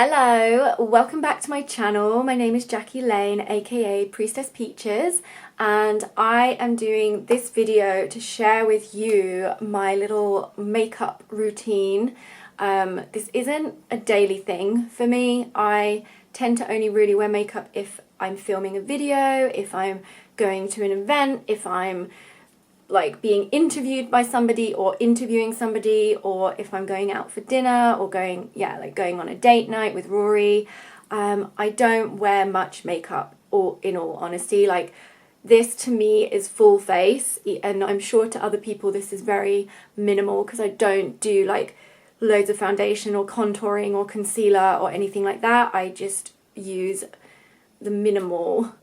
Hello, welcome back to my channel. My name is Jackie Lane, aka Priestess Peaches, and I am doing this video to share with you my little makeup routine. This isn't a daily thing for me. I tend to only really wear makeup if I'm filming a video, if I'm going to an event, if I'm like being interviewed by somebody or interviewing somebody, or if I'm going out for dinner or going on a date night with Rory. I don't wear much makeup, or in all honesty, like this to me is full face, and I'm sure to other people this is very minimal because I don't do like loads of foundation or contouring or concealer or anything like that. I just use the minimal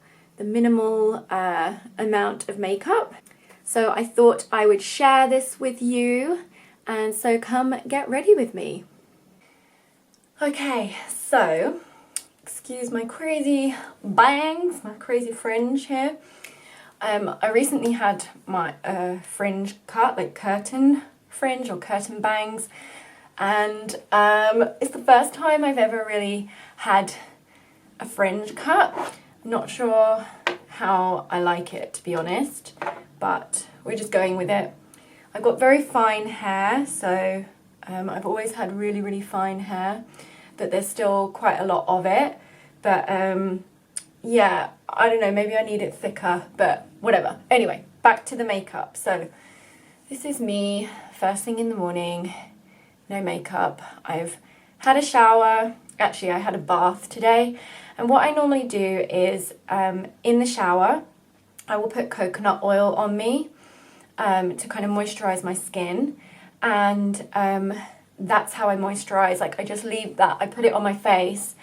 amount of makeup. So I thought I would share this with you, and so come get ready with me. Okay, so excuse my crazy bangs, my crazy fringe here. I recently had my fringe cut, like curtain fringe or curtain bangs, and it's the first time I've ever really had a fringe cut. I'm not sure how I like it, to be honest, but we're just going with it. I've got very fine hair, so I've always had really fine hair, but there's still quite a lot of it. But yeah, I don't know, maybe I need it thicker, but whatever. Anyway, back to the makeup. So this is me first thing in the morning, no makeup. I've had a shower. Actually, I had a bath today. And what I normally do is in the shower, I will put coconut oil on me to kind of moisturize my skin, and that's how I moisturize. Like I just leave that, I put it on my face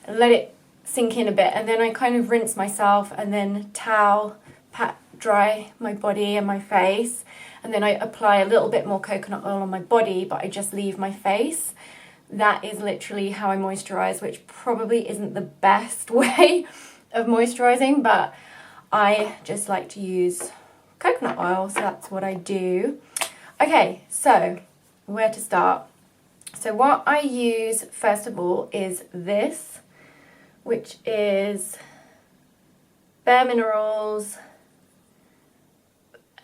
and let it sink in a bit, and then I kind of rinse myself and then towel pat dry my body and my face, and then I apply a little bit more coconut oil on my body, but I just leave my face. That is literally how I moisturize, which probably isn't the best way of moisturizing, but I just like to use coconut oil, so that's what I do. Okay, so where to start? So what I use first of all is this, which is Bare Minerals,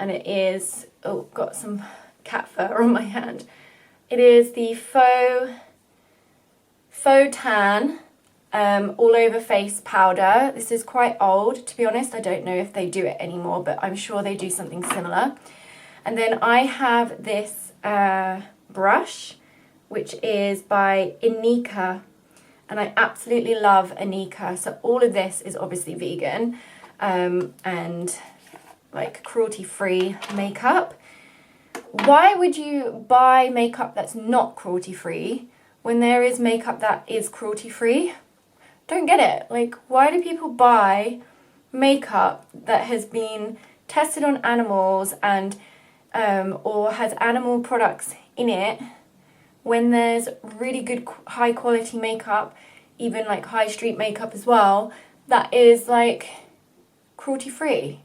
and it is, oh, got some cat fur on my hand. It is the Faux Tan all over face powder. This is quite old, to be honest. I don't know if they do it anymore, but I'm sure they do something similar. And then I have this brush, which is by Inika, and I absolutely love Inika. So all of this is obviously vegan and like cruelty-free makeup. Why would you buy makeup that's not cruelty-free when there is makeup that is cruelty-free? Don't get it. Like, why do people buy makeup that has been tested on animals and or has animal products in it when there's really good high quality makeup, even like high street makeup as well, that is like cruelty free,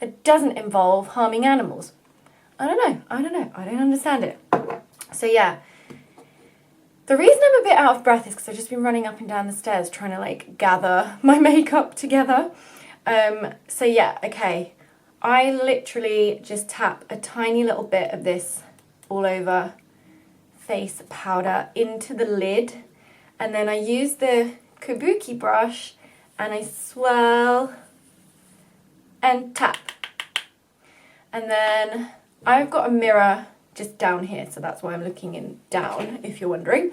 that doesn't involve harming animals? I don't understand it. So yeah, the reason I'm a bit out of breath is because I've just been running up and down the stairs trying to like gather my makeup together. So yeah, okay. I literally just tap a tiny little bit of this all over face powder into the lid, and then I use the kabuki brush and I swirl and tap. And then I've got a mirror just down here, so that's why I'm looking in down, if you're wondering.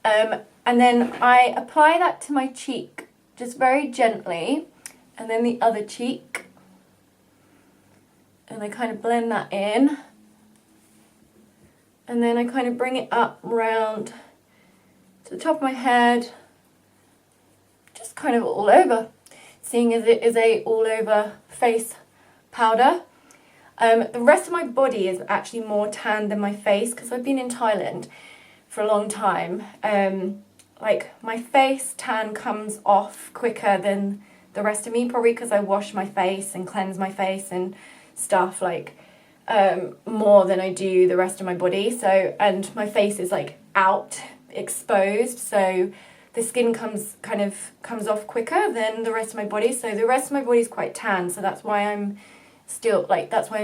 And then I apply that to my cheek, just very gently, and then the other cheek, and I kind of blend that in, and then I kind of bring it up round to the top of my head, just kind of all over, seeing as it is a all over face powder. The rest of my body is actually more tan than my face because I've been in Thailand for a long time. Like my face tan comes off quicker than the rest of me, probably because I wash my face and cleanse my face and stuff like more than I do the rest of my body. So, and my face is like out, exposed, so the skin comes off quicker than the rest of my body. So the rest of my body is quite tan, so that's why I'm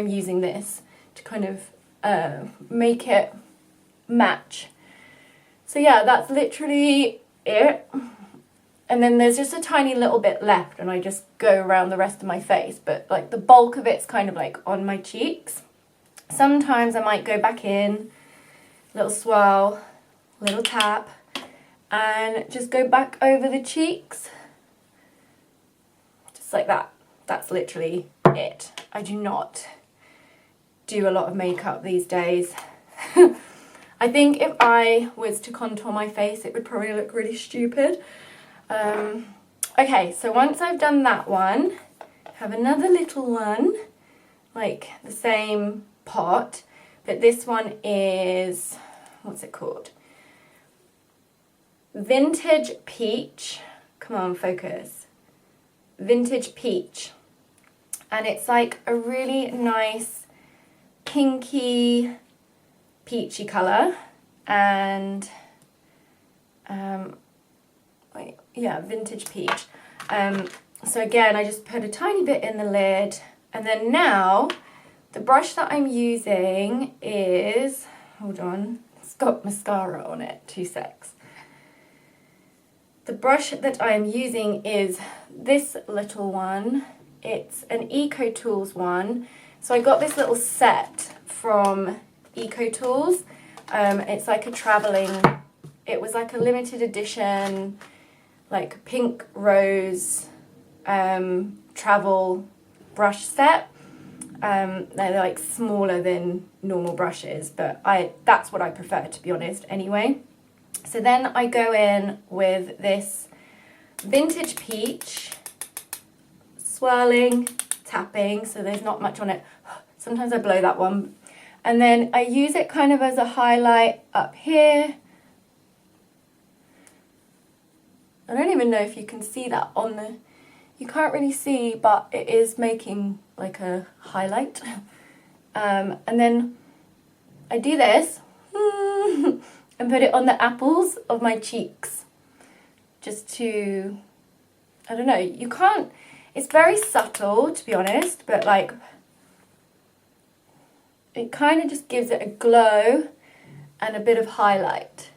using this to kind of make it match. So yeah, that's literally it. And then there's just a tiny little bit left, and I just go around the rest of my face, but like the bulk of it's kind of like on my cheeks. Sometimes I might go back in, little swirl, little tap, and just go back over the cheeks. Just like that. That's literally it. I do not do a lot of makeup these days. I think if I was to contour my face, it would probably look really stupid. Okay, so once I've done that one, have another little one, like the same pot, but this one is, what's it called? Vintage Peach. Come on, focus. Vintage Peach. And it's like a really nice pinky, peachy colour. And, yeah, Vintage Peach. So again, I just put a tiny bit in the lid. And then now, the brush that I'm using is, hold on, it's got mascara on it, 2 secs. The brush that I am using is this little one. It's an EcoTools one. So I got this little set from EcoTools. It's like it was like a limited edition, like pink rose travel brush set. They're like smaller than normal brushes, but that's what I prefer, to be honest, anyway. So then I go in with this Vintage Peach, swirling, tapping, so there's not much on it. Sometimes I blow that one. And then I use it kind of as a highlight up here. I don't even know if you can see that on the, you can't really see, but it is making like a highlight. And then I do this and put it on the apples of my cheeks. Just to, I don't know, you can't, it's very subtle, to be honest, but like, it kind of just gives it a glow and a bit of highlight.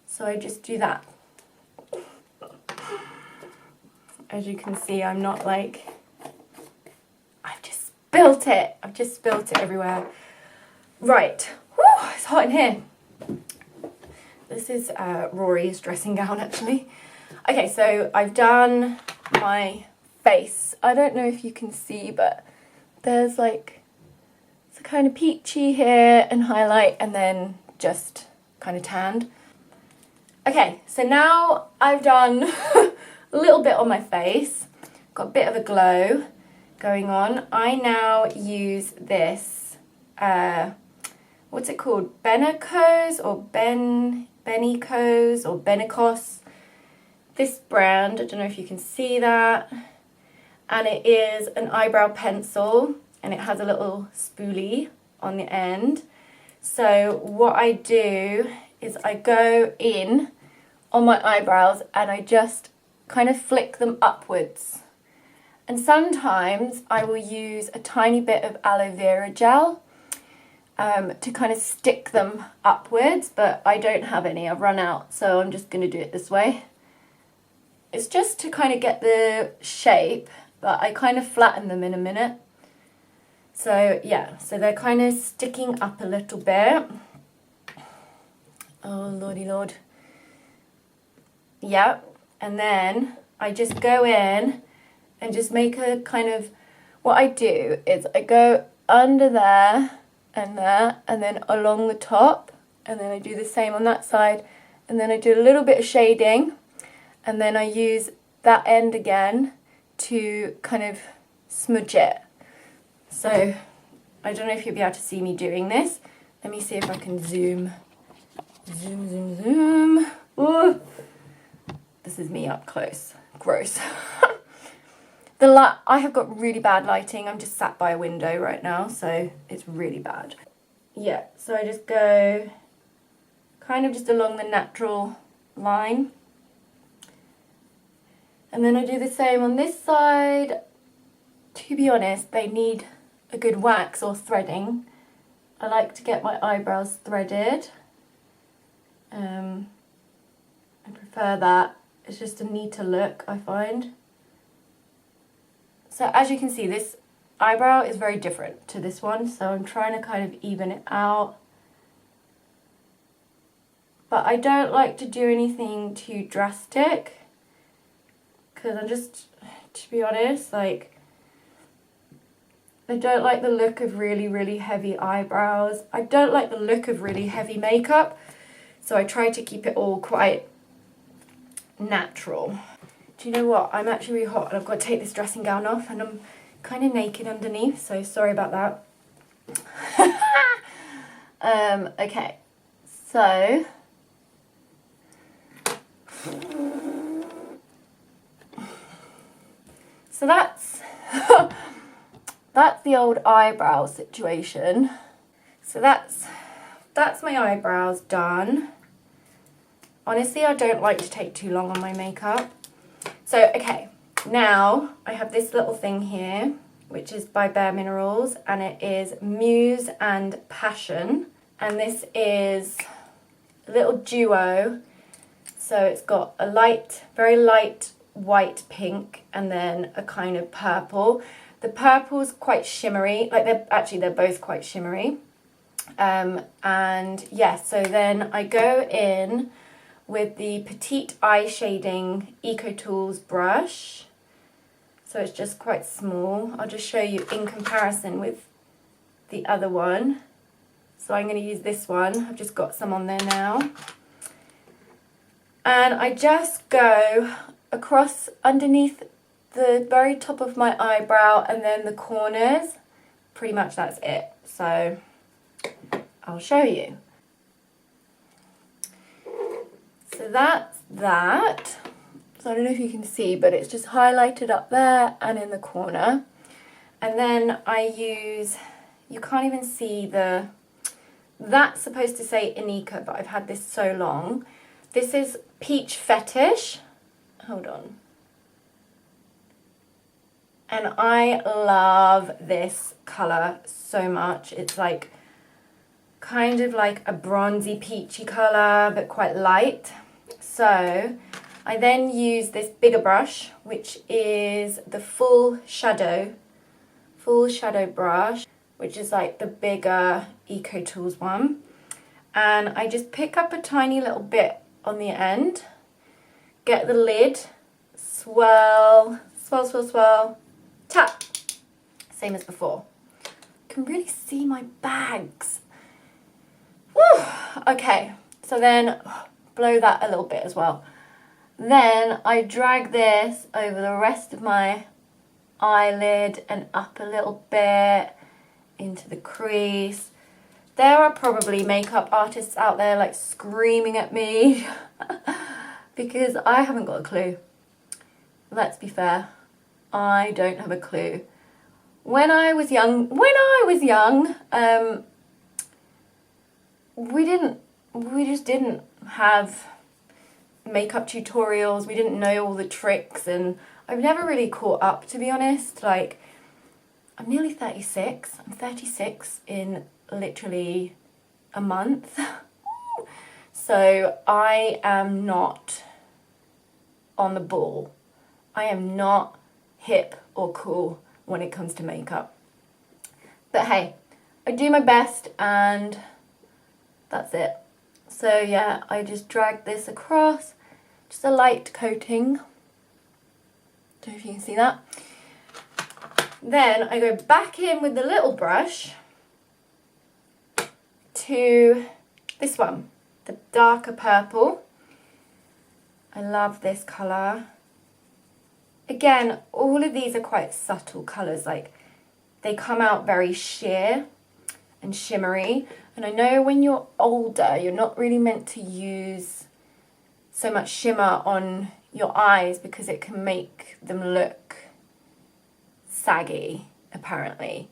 So I just do that. As you can see, I'm not like, I've just spilt it. I've just spilt it everywhere. Right, whew, it's hot in here. This is Rory's dressing gown, actually. Okay, so I've done my face. I don't know if you can see, but there's like, it's a kind of peachy here and highlight, and then just kind of tanned. Okay, so now I've done a little bit on my face, got a bit of a glow going on. I now use this, what's it called? Benecos or Benicos or Benecos. This brand, I don't know if you can see that. And it is an eyebrow pencil, and it has a little spoolie on the end. So what I do is I go in on my eyebrows and I just kind of flick them upwards. And sometimes I will use a tiny bit of aloe vera gel to kind of stick them upwards, but I don't have any, I've run out, so I'm just going to do it this way. It's just to kind of get the shape, but I kind of flatten them in a minute. So yeah, so they're kind of sticking up a little bit. Oh lordy lord. Yep. And then I just go in and just make a kind of, what I do is I go under there, and then along the top, and then I do the same on that side, and then I do a little bit of shading, and then I use that end again to kind of smudge it. So I don't know if you'll be able to see me doing this. Let me see if I can zoom. Zoom. Ooh. This is me up close. Gross. I have got really bad lighting. I'm just sat by a window right now, so it's really bad. Yeah, so I just go kind of just along the natural line. And then I do the same on this side. To be honest, they need a good wax or threading. I like to get my eyebrows threaded. I prefer that. It's just a neater look, I find. So as you can see, this eyebrow is very different to this one, so I'm trying to kind of even it out. But I don't like to do anything too drastic, because I'm just, to be honest, like, I don't like the look of really, really heavy eyebrows. I don't like the look of really heavy makeup, so I try to keep it all quite natural. Do you know what? I'm actually really hot and I've got to take this dressing gown off and I'm kind of naked underneath, so sorry about that. Okay, so that's that's the old eyebrow situation. So that's my eyebrows done. Honestly, I don't like to take too long on my makeup. So, okay, now I have this little thing here, which is by Bare Minerals, and it is Muse and Passion. And this is a little duo. So it's got a light, very light white pink, and then a kind of purple. The purple's quite shimmery, like they're both quite shimmery. And yeah, so then I go in with the Petite Eye Shading EcoTools brush. So it's just quite small. I'll just show you in comparison with the other one. So I'm going to use this one. I've just got some on there now. And I just go across underneath the very top of my eyebrow and then the corners. Pretty much that's it. So I'll show you. So that's that. So I don't know if you can see, but it's just highlighted up there and in the corner. And then I use, you can't even see that's supposed to say Inika, but I've had this so long. This is Peach Fetish. Hold on. And I love this colour so much. It's like, kind of like a bronzy peachy colour, but quite light. So I then use this bigger brush, which is the full shadow brush, which is like the bigger EcoTools one. And I just pick up a tiny little bit on the end, get the lid, swirl, tap. Same as before. You can really see my bags. Woo! Okay, so then blow that a little bit as well. Then I drag this over the rest of my eyelid and up a little bit into the crease. There are probably makeup artists out there like screaming at me because I haven't got a clue. Let's be fair, I don't have a clue. When I was young, we just didn't have makeup tutorials. We didn't know all the tricks, and I've never really caught up, to be honest. Like, I'm nearly 36. I'm 36 in literally a month. So I am not on the ball. I am not hip or cool when it comes to makeup. But hey, I do my best and that's it. So yeah, I just drag this across, just a light coating. Don't know if you can see that. Then I go back in with the little brush to this one, the darker purple. I love this colour. Again, all of these are quite subtle colours, like they come out very sheer and shimmery. And I know when you're older, you're not really meant to use so much shimmer on your eyes because it can make them look saggy, apparently.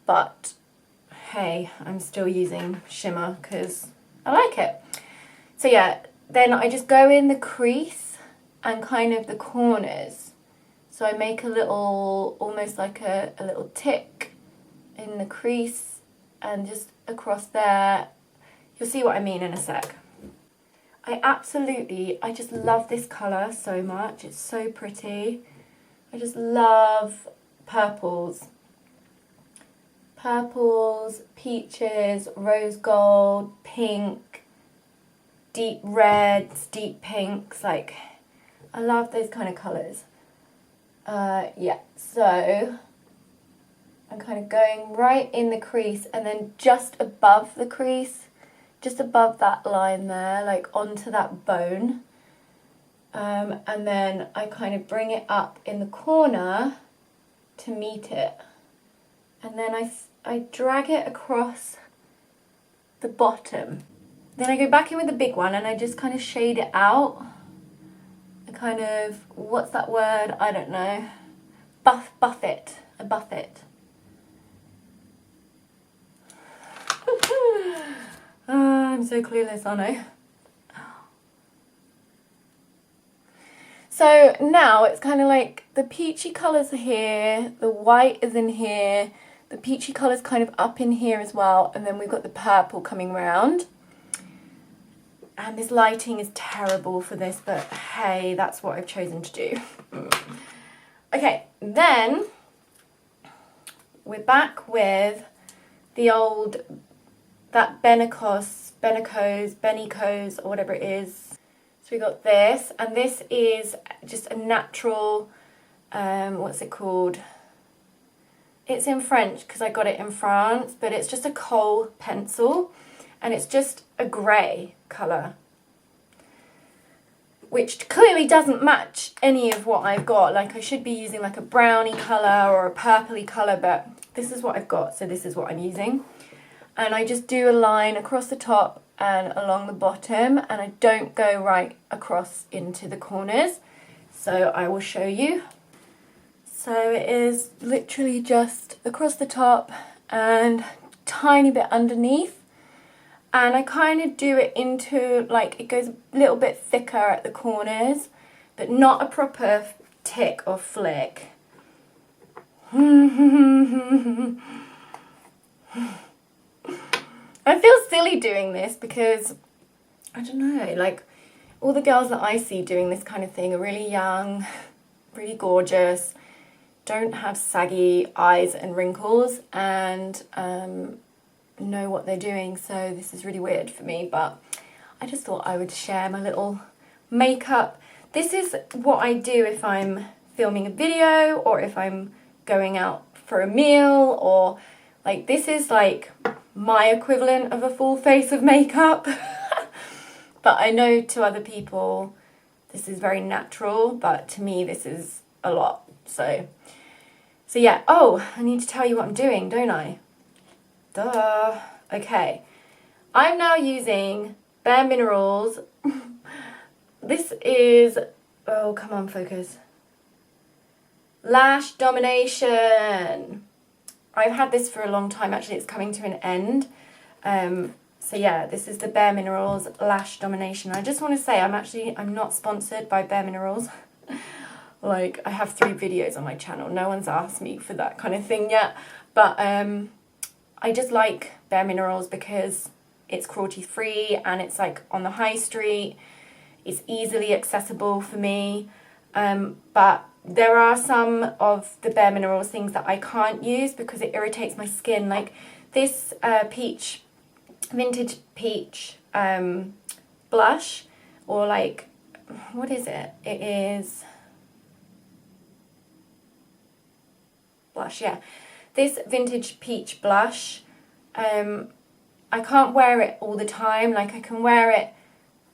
But hey, I'm still using shimmer because I like it. So yeah, then I just go in the crease and kind of the corners. So I make a little, almost like a little tick in the crease and just across there. You'll see what I mean in a sec. I just love this colour so much. It's so pretty. I just love purples. Purples, peaches, rose gold, pink, deep reds, deep pinks. Like, I love those kind of colours. Yeah, so I'm kind of going right in the crease and then just above the crease, just above that line there, like onto that bone. And then I kind of bring it up in the corner to meet it. And then I drag it across the bottom. Then I go back in with the big one and I just kind of shade it out. I kind of, what's that word? I don't know. Buff it. I buff it. I'm so clueless, aren't I? So now it's kind of like the peachy colours are here, the white is in here, the peachy colour's kind of up in here as well, and then we've got the purple coming round. And this lighting is terrible for this, but hey, that's what I've chosen to do. Okay, then we're back with the old, that Benecos, or whatever it is. So we got this, and this is just a natural, what's it called? It's in French because I got it in France, but it's just a kohl pencil, and it's just a grey colour, which clearly doesn't match any of what I've got. Like, I should be using like a brownie colour or a purpley colour, but this is what I've got, so this is what I'm using. And I just do a line across the top and along the bottom, and I don't go right across into the corners. So I will show you. So it is literally just across the top and tiny bit underneath. And I kind of do it into, like, it goes a little bit thicker at the corners, but not a proper tick or flick. I feel silly doing this because, I don't know, like, all the girls that I see doing this kind of thing are really young, really gorgeous, don't have saggy eyes and wrinkles, and know what they're doing, so this is really weird for me, but I just thought I would share my little makeup. This is what I do if I'm filming a video, or if I'm going out for a meal, or like, this is like my equivalent of a full face of makeup. But I know to other people this is very natural, but to me this is a lot. So yeah. Oh, I need to tell you what I'm doing, don't I? Duh. Okay. I'm now using Bare Minerals. This is, oh, come on, focus. Lash Domination. I've had this for a long time, actually. It's coming to an end. So yeah, this is the Bare Minerals Lash Domination. I just want to say I'm not sponsored by Bare Minerals. Like, I have 3 videos on my channel. No one's asked me for that kind of thing yet. But I just like Bare Minerals because it's cruelty free and it's like on the high street. It's easily accessible for me. But there are some of the Bare Minerals things that I can't use because it irritates my skin. Like this vintage peach blush, or like, what is it? It is blush, yeah. This vintage peach blush, I can't wear it all the time. Like, I can wear it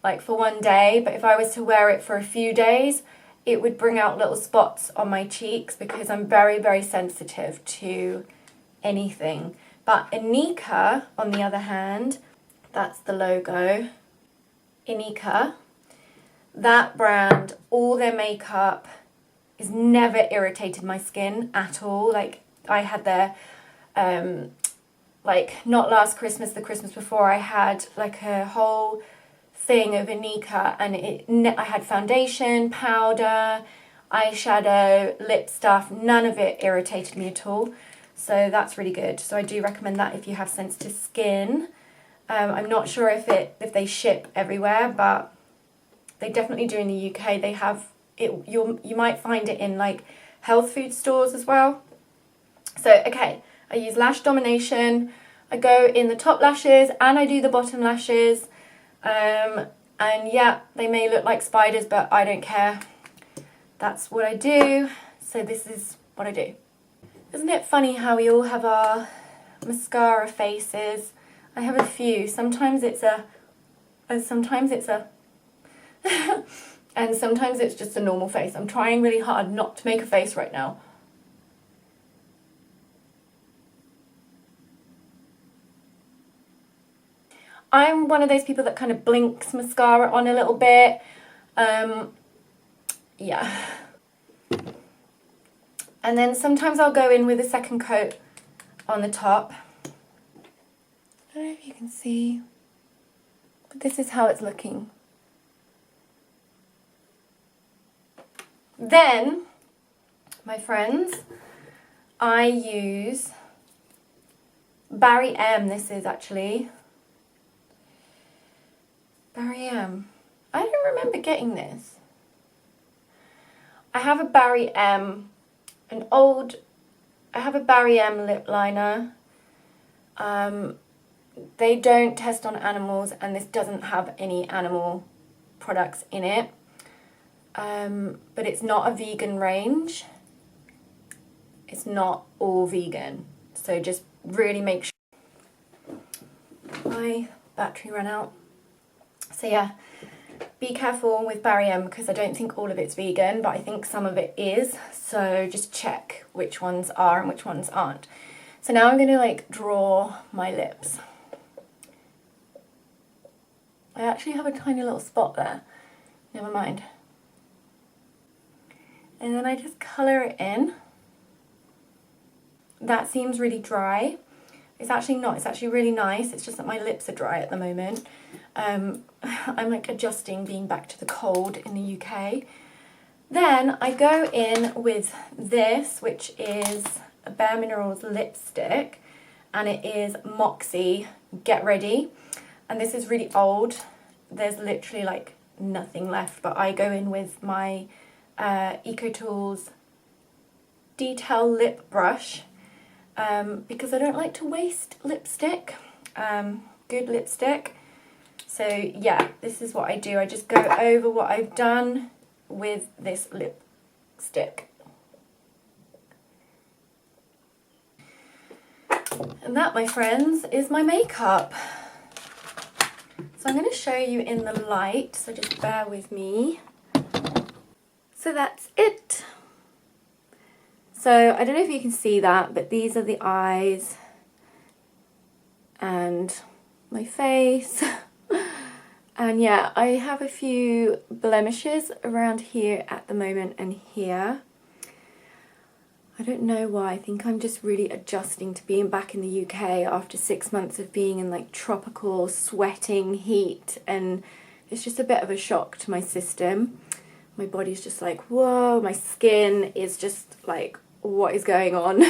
like for one day, but if I was to wear it for a few days, it would bring out little spots on my cheeks because I'm very, very sensitive to anything. But Inika, on the other hand, that's the logo, Inika, that brand, all their makeup has never irritated my skin at all. Like, I had their, like, not last Christmas, the Christmas before, I had like a whole thing of Anika, and I had foundation, powder, eyeshadow, lip stuff. None of it irritated me at all. So that's really good. So I do recommend that if you have sensitive skin. I'm not sure if they ship everywhere, but they definitely do in the UK. They have it. You might find it in like health food stores as well. So okay, I use Lash Domination. I go in the top lashes and I do the bottom lashes. And yeah, they may look like spiders, but I don't care. That's what I do. So this is what I do. Isn't it funny how we all have our mascara faces? I have a few. Sometimes it's a and sometimes it's just a normal face. I'm trying really hard not to make a face right now. I'm one of those people that kind of blinks mascara on a little bit. Yeah. And then sometimes I'll go in with a second coat on the top. I don't know if you can see, but this is how it's looking. Then, my friends, I use Barry M. This is actually Barry M. I don't remember getting this. I have a Barry M. I have a Barry M lip liner. They don't test on animals, and this doesn't have any animal products in it. But it's not a vegan range. It's not all vegan. So just really make sure. My battery ran out. So yeah. Be careful with Barry M because I don't think all of it's vegan, but I think some of it is. So just check which ones are and which ones aren't. So now I'm going to like draw my lips. I actually have a tiny little spot there. Never mind. And then I just colour it in. That seems really dry. It's actually not. It's actually really nice. It's just that my lips are dry at the moment. I'm like adjusting being back to the cold in the UK. Then I go in with this, which is a Bare Minerals lipstick, and it is Moxie Get Ready. And this is really old. There's literally like nothing left, but I go in with my EcoTools Detail Lip Brush because I don't like to waste lipstick, good lipstick. So yeah, this is what I do. I just go over what I've done with this lipstick. And that, my friends, is my makeup. So I'm going to show you in the light, so just bear with me. So that's it. So I don't know if you can see that, but these are the eyes and my face. And yeah, I have a few blemishes around here at the moment and here. I don't know why. I think I'm just really adjusting to being back in the UK after 6 months of being in like tropical sweating heat, and it's just a bit of a shock to my system. My body's just like, whoa, my skin is just like, what is going on?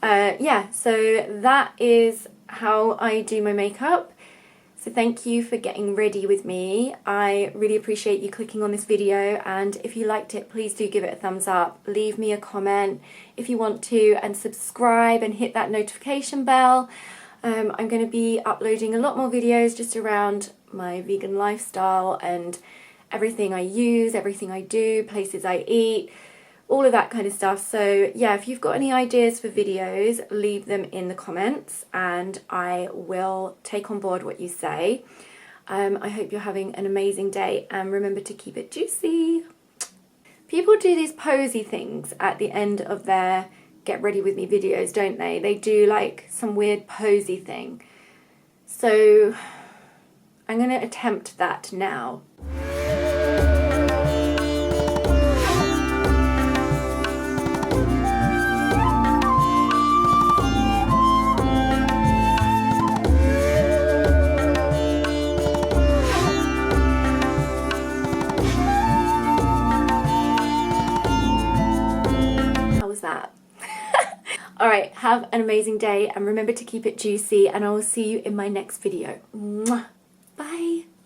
Yeah, so that is how I do my makeup. So thank you for getting ready with me. I really appreciate you clicking on this video, and if you liked it, please do give it a thumbs up. Leave me a comment if you want to, and subscribe and hit that notification bell. I'm going to be uploading a lot more videos just around my vegan lifestyle and everything I use, everything I do, places I eat, all of that kind of stuff. So yeah, if you've got any ideas for videos, leave them in the comments and I will take on board what you say. I hope you're having an amazing day, and remember to keep it juicy. People do these posy things at the end of their get ready with me videos, don't they? They do like some weird posy thing. So I'm going to attempt that now. Alright, have an amazing day and remember to keep it juicy, and I will see you in my next video. Mwah. Bye!